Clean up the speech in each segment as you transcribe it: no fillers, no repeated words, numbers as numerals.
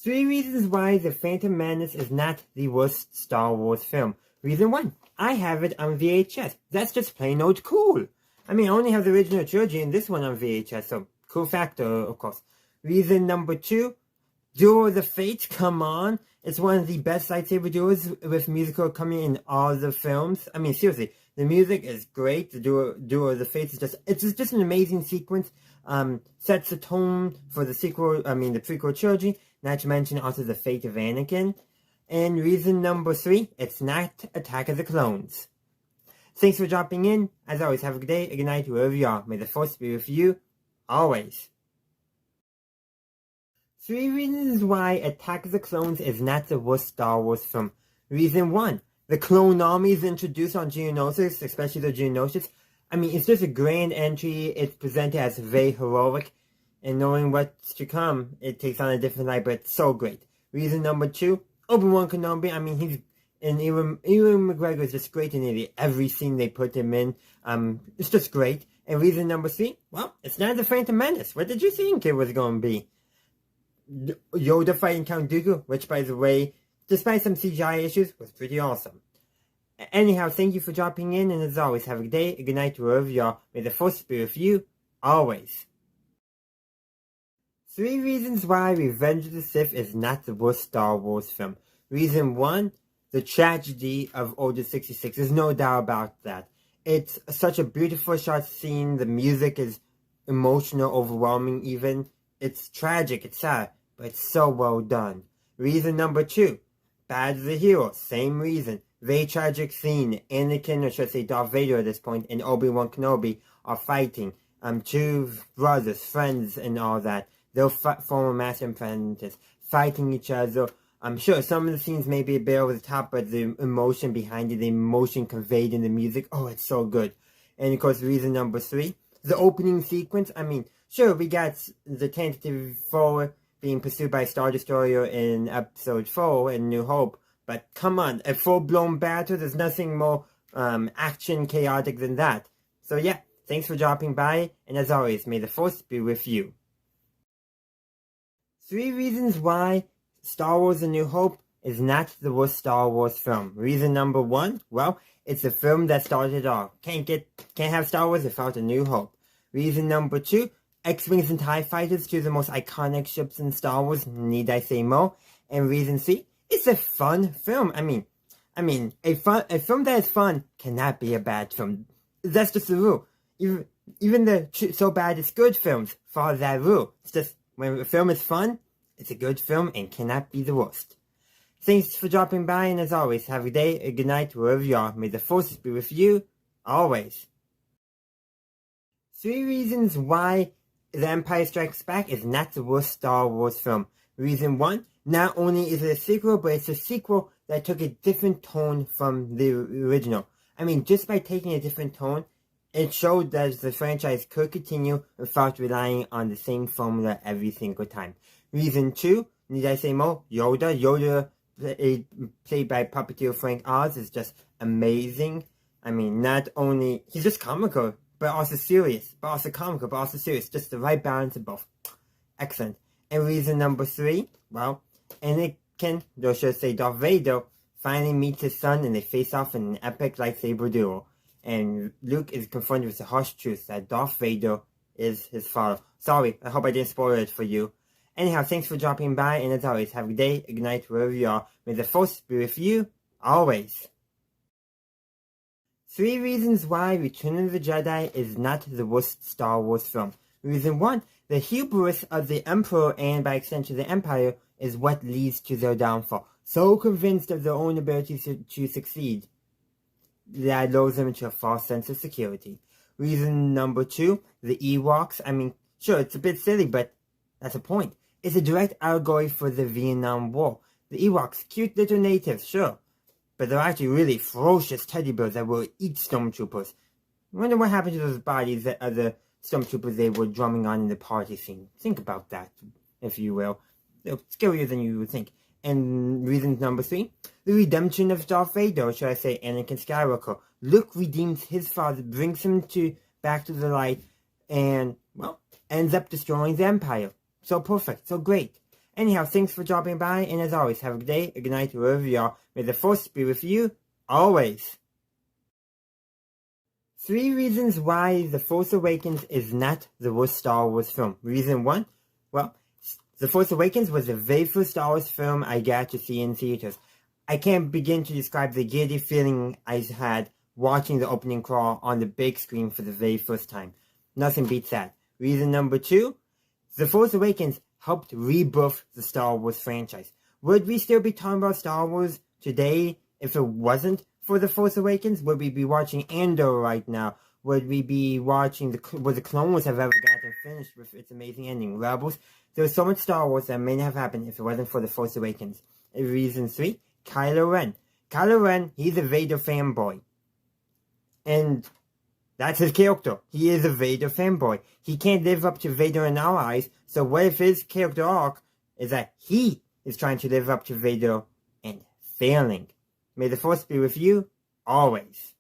3 reasons why The Phantom Menace is not the worst Star Wars film. Reason 1, I have it on VHS. That's just plain old cool. I mean, I only have the original trilogy and this one on VHS, so cool factor, of course. Reason number 2, Duel of the Fates, come on. It's one of the best lightsaber duels with musical coming in all the films. I mean, seriously, the music is great. The Duel of the Fates is just an amazing sequence. Sets the tone for the prequel trilogy. Not to mention also the fate of Anakin. And reason number 3, it's not Attack of the Clones. Thanks for dropping in. As always, have a good day, a good night, wherever you are. May the Force be with you, always. 3 reasons why Attack of the Clones is not the worst Star Wars film. Reason 1, the clone army is introduced on Geonosis, especially the Geonosians. I mean, it's just a grand entry. It's presented as very heroic. And knowing what's to come, it takes on a different light, but it's so great. Reason number 2, Obi-Wan Kenobi. I mean, Ewan McGregor is just great in nearly every scene they put him in. It's just great. And reason number 3, well, it's not The Phantom Menace. What did you think it was going to be? Yoda fighting Count Dooku, which, by the way, despite some CGI issues, was pretty awesome. Anyhow, thank you for dropping in, and as always, have a good day, a good night, wherever you are. May the Force be with you, always. 3 reasons why Revenge of the Sith is not the worst Star Wars film. Reason 1, the tragedy of Order 66. There's no doubt about that. It's such a beautiful shot scene. The music is emotional, overwhelming even. It's tragic, it's sad, but it's so well done. Reason number 2, Bad as a Hero. Same reason. Very tragic scene. Anakin, or should I say Darth Vader at this point, and Obi-Wan Kenobi are fighting. 2 brothers, friends, and all that. They'll form a master apprentice, fighting each other. I'm sure some of the scenes may be a bit over the top, but the emotion behind it, the emotion conveyed in the music, oh, it's so good. And of course, reason number 3, the opening sequence. I mean, sure, we got the tentative 4 being pursued by Star Destroyer in Episode 4 in New Hope, but come on, a full-blown battle, there's nothing more action chaotic than that. So yeah, thanks for dropping by, and as always, may the Force be with you. 3 reasons why Star Wars A New Hope is not the worst Star Wars film. Reason number 1, well, it's the film that started it all. Can't have Star Wars without A New Hope. Reason number 2, X-Wings and TIE Fighters, 2 of the most iconic ships in Star Wars, need I say more? And reason 3, it's a fun film. I mean, a film that is fun cannot be a bad film. That's just the rule. Even the so bad it's good films follow that rule. It's just, when a film is fun, it's a good film and cannot be the worst. Thanks for dropping by, and as always, have a day, a good night, wherever you are. May the Force be with you, always. 3 reasons why The Empire Strikes Back is not the worst Star Wars film. Reason 1, not only is it a sequel, but it's a sequel that took a different tone from the original. I mean, just by taking a different tone, it showed that the franchise could continue without relying on the same formula every single time. Reason 2, need I say more? Yoda, played by puppeteer Frank Oz, is just amazing. I mean, not only, he's just comical, but also serious, but also comical, but also serious. Just the right balance of both. Excellent. And reason number 3, well, Anakin, or should I say Darth Vader, finally meets his son and they face off in an epic lightsaber duel. And Luke is confronted with the harsh truth that Darth Vader is his father. Sorry, I hope I didn't spoil it for you. Anyhow, thanks for dropping by, and as always, have a good day, a good night, wherever you are. May the Force be with you, always. 3 reasons why Return of the Jedi is not the worst Star Wars film. Reason 1, the hubris of the Emperor and by extension the Empire is what leads to their downfall. So convinced of their own ability to succeed, that lures them into a false sense of security. Reason number 2, the Ewoks. I mean, sure, it's a bit silly, but that's the point. It's a direct allegory for the Vietnam War. The Ewoks, cute little natives, sure, but they're actually really ferocious teddy bears that will eat stormtroopers. I wonder what happened to those bodies that other stormtroopers they were drumming on in the party scene. Think about that, if you will. They're scarier than you would think. And reason number 3, the redemption of Darth Vader, or should I say Anakin Skywalker. Luke redeems his father, brings him back to the light, and, well, ends up destroying the Empire. So perfect, so great. Anyhow, thanks for dropping by, and as always, have a good day, a good night, wherever you are. May the Force be with you, always. 3 reasons why The Force Awakens is not the worst Star Wars film. Reason 1, well, The Force Awakens was the very first Star Wars film I got to see in theaters. I can't begin to describe the giddy feeling I had watching the opening crawl on the big screen for the very first time. Nothing beats that. Reason number 2, The Force Awakens helped rebirth the Star Wars franchise. Would we still be talking about Star Wars today if it wasn't for The Force Awakens? Would we be watching Andor right now? Would we be watching would the Clone Wars have ever gotten finished with its amazing ending? Rebels? There's so much Star Wars that may not have happened if it wasn't for The Force Awakens. Reason 3, Kylo Ren. Kylo Ren, he's a Vader fanboy. And that's his character. He is a Vader fanboy. He can't live up to Vader in our eyes, so what if his character arc is that he is trying to live up to Vader and failing? May the Force be with you, always.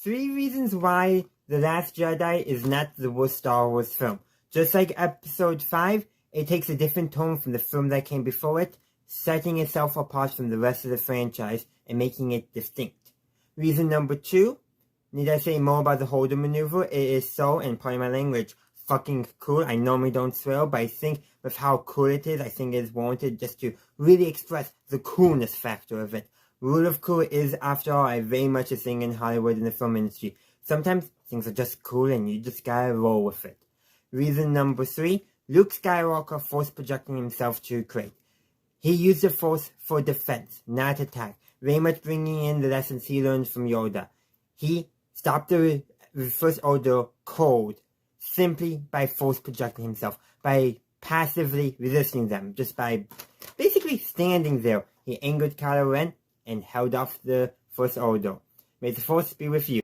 3 reasons why The Last Jedi is not the worst Star Wars film. Just like Episode 5, it takes a different tone from the film that came before it, setting itself apart from the rest of the franchise and making it distinct. Reason number 2, need I say more about the Holder maneuver? It is so, and pardon my language, fucking cool. I normally don't swear, but I think with how cool it is, I think it is warranted just to really express the coolness factor of it. Rule of cool is, after all, very much a thing in Hollywood and the film industry. Sometimes things are just cool and you just gotta roll with it. Reason number 3, Luke Skywalker force projecting himself to Crait. He used the Force for defense, not attack, very much bringing in the lessons he learned from Yoda. He stopped the First Order cold, simply by force projecting himself, by passively resisting them, just by basically standing there. He angered Kylo Ren and held off the First Order. May the Force be with you.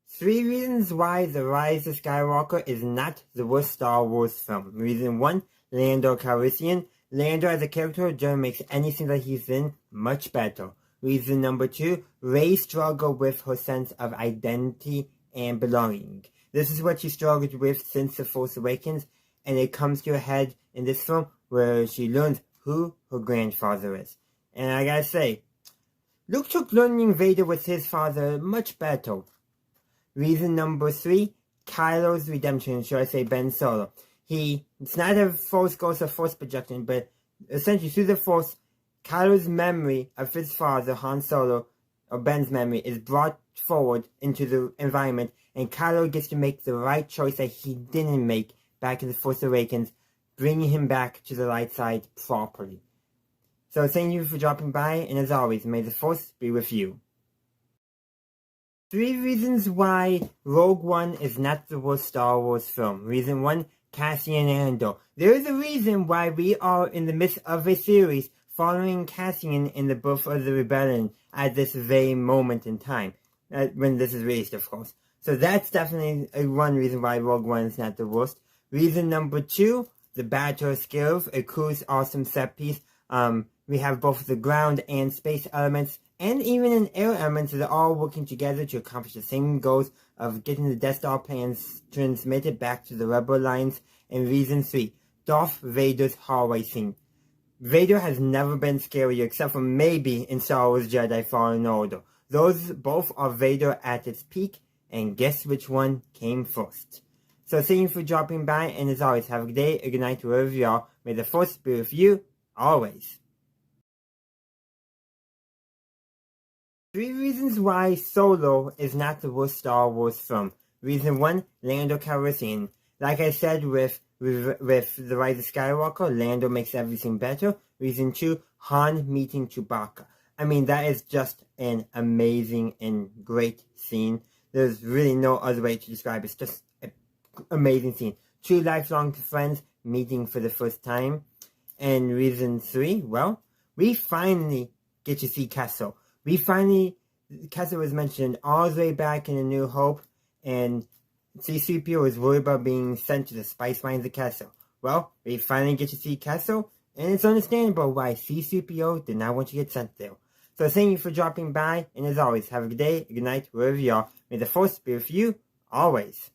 3 reasons why The Rise of Skywalker is not the worst Star Wars film. Reason 1, Lando Calrissian. Lando as a character just makes anything that he's in much better. Reason number 2, Rey struggled with her sense of identity and belonging. This is what she struggled with since The Force Awakens, and it comes to a head in this film where she learns who her grandfather is. And I gotta say, Luke took learning Vader with his father much better. Reason number 3, Kylo's redemption, should I say Ben Solo. It's not a Force ghost or Force projection, but essentially through the Force, Kylo's memory of his father, Han Solo, or Ben's memory, is brought forward into the environment, and Kylo gets to make the right choice that he didn't make back in The Force Awakens, bringing him back to the light side properly. So thank you for dropping by, and as always, may the Force be with you. 3 reasons why Rogue One is not the worst Star Wars film. Reason 1, Cassian Andor. There is a reason why we are in the midst of a series following Cassian in the birth of the rebellion at this very moment in time. When this is released, of course. So that's definitely one reason why Rogue One is not the worst. Reason number 2, the Battle of Skills, a cool, awesome set piece. We have both the ground and space elements, and even an air element that are all working together to accomplish the same goals of getting the Death Star plans transmitted back to the Rebel lines. And reason 3, Darth Vader's hallway scene. Vader has never been scarier except for maybe in Star Wars Jedi Fallen Order. Those both are Vader at its peak, and guess which one came first. So thank you for dropping by, and as always, have a good day, a good night, wherever you are. May the Force be with you, always. 3 reasons why Solo is not the worst Star Wars film. Reason 1, Lando Calrissian. Like I said with The Rise of Skywalker, Lando makes everything better. Reason 2, Han meeting Chewbacca. I mean, that is just an amazing and great scene. There's really no other way to describe it. It's just an amazing scene. 2 lifelong friends meeting for the first time. And reason 3, well, we finally get to see Kessel. Kessel was mentioned all the way back in A New Hope, and C-3PO was worried about being sent to the spice mines of Kessel. Well, we finally get to see Kessel, and it's understandable why C-3PO did not want to get sent there. So thank you for dropping by, and as always, have a good day, a good night, wherever you are. May the Force be with you, always.